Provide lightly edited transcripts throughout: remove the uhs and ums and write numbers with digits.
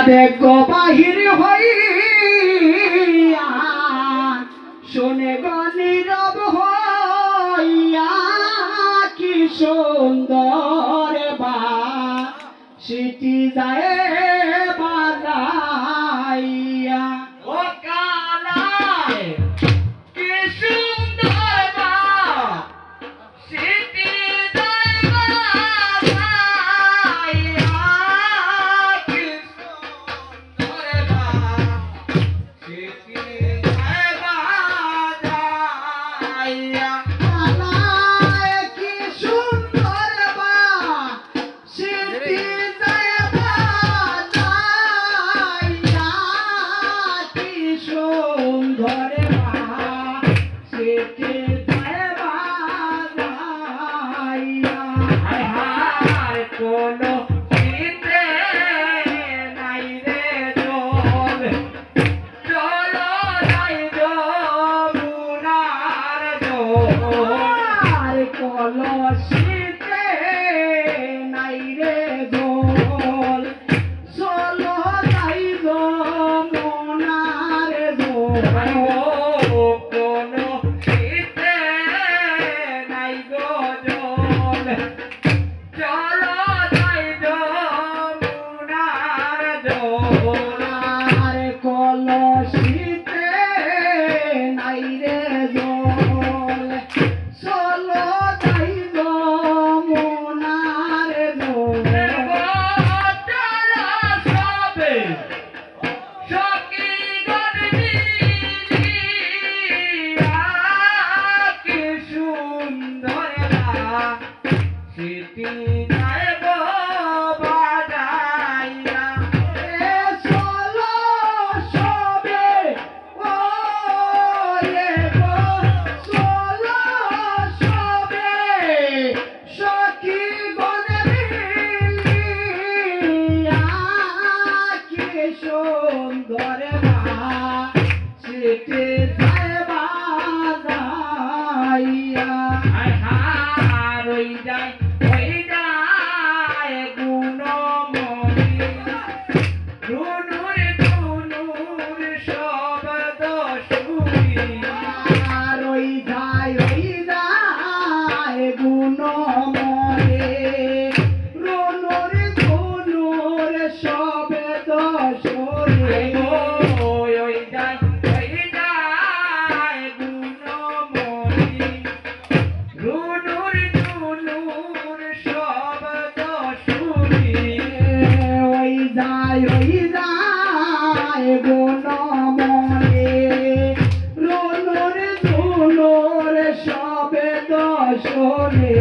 দেখো বাহির হইয়া শোনে গো নীরব হইয়া কি সুন্দর বাঁশিটি যায় বাজাইয়া। ও কানাই কি সুন্দর বাঁশিটি যায় বাজাইয়া, কি সুন্দর বাঁশিটি যায় বাজাইয়া। কানাই কি সুন্দর বাঁশিটি যায় বাজাইয়া, কি সুন্দর বাঁশিটি যায় বাজাইয়া। হায় হায় কোনো শীতে নাই রে জল, চলো যাই যমুনার জল। কলসিতে নাই রে জল, চলো যাই যমুনার জল। কোনো শীতে নাই গো জল, চলো যাই যমুনার জল। আর কলসিতে নাই রে জল, চলো যাই যমুনার জল। চলো সবে সখীগণ মিলিয়া, কি সুন্দর বাঁশিটি যায় গো বাজাইয়া। এ চলো সবে ও এ গো, চলো সবে সখীগণ মিলিয়া, কি সুন্দর বাঁশিটি যায় বাজাইয়া। হায় হায় ওই যায় গুণমণি, রুনুর রুনুর শব্দ শুনি। আর ওই যায় গুণমণি, রুনুর রুনুর শব্দ শুনি। ওই যায় গুণমণি, রুনুর রুনুর শব্দ শুনি। ওই যায় গুণমণি, রুনুর রুনুর শব্দ শুনি।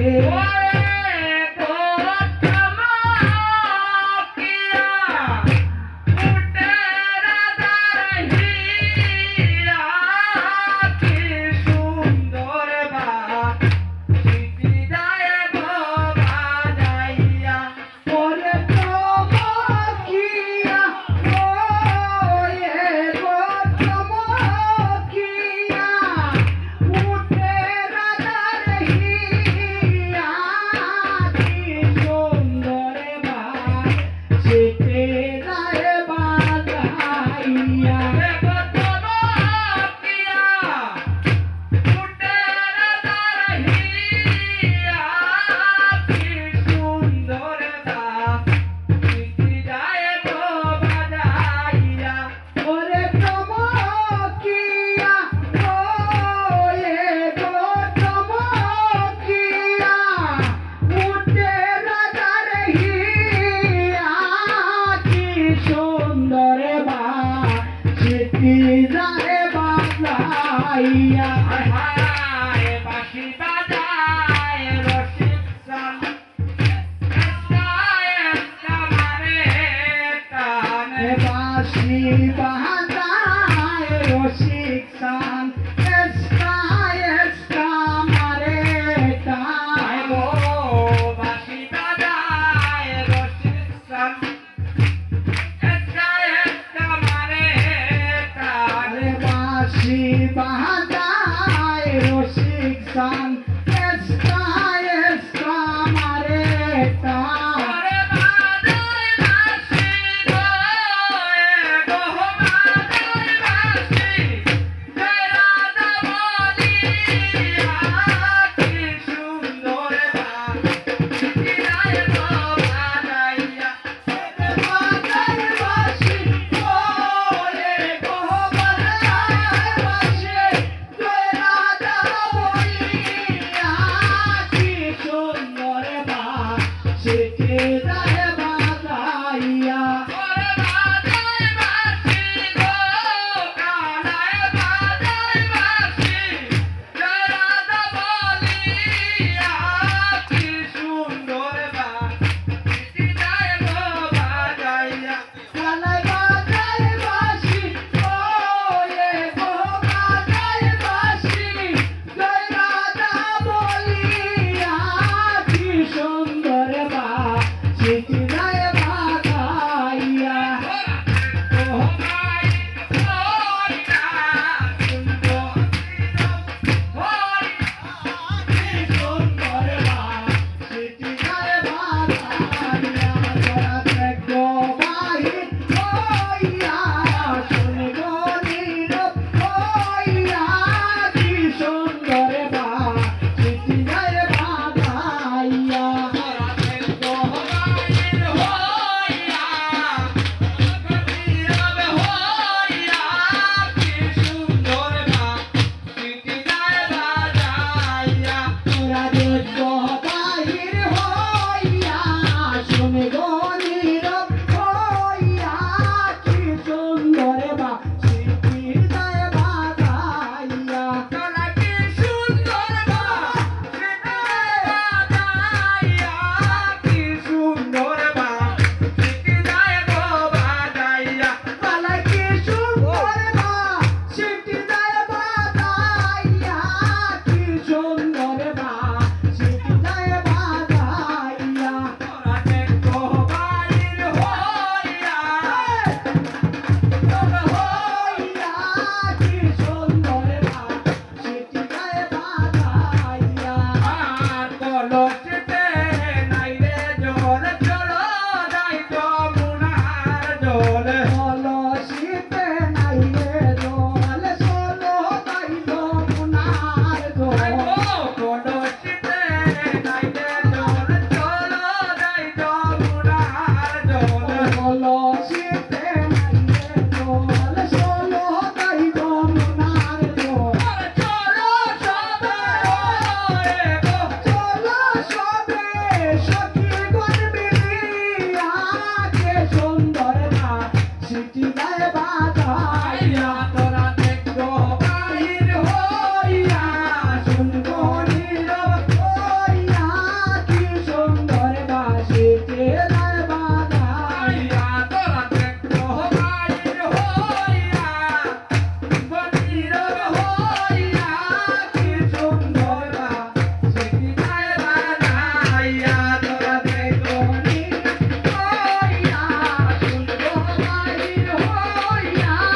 হায় হায় বাঁশি বাজায় রসিক সান, বাঁশি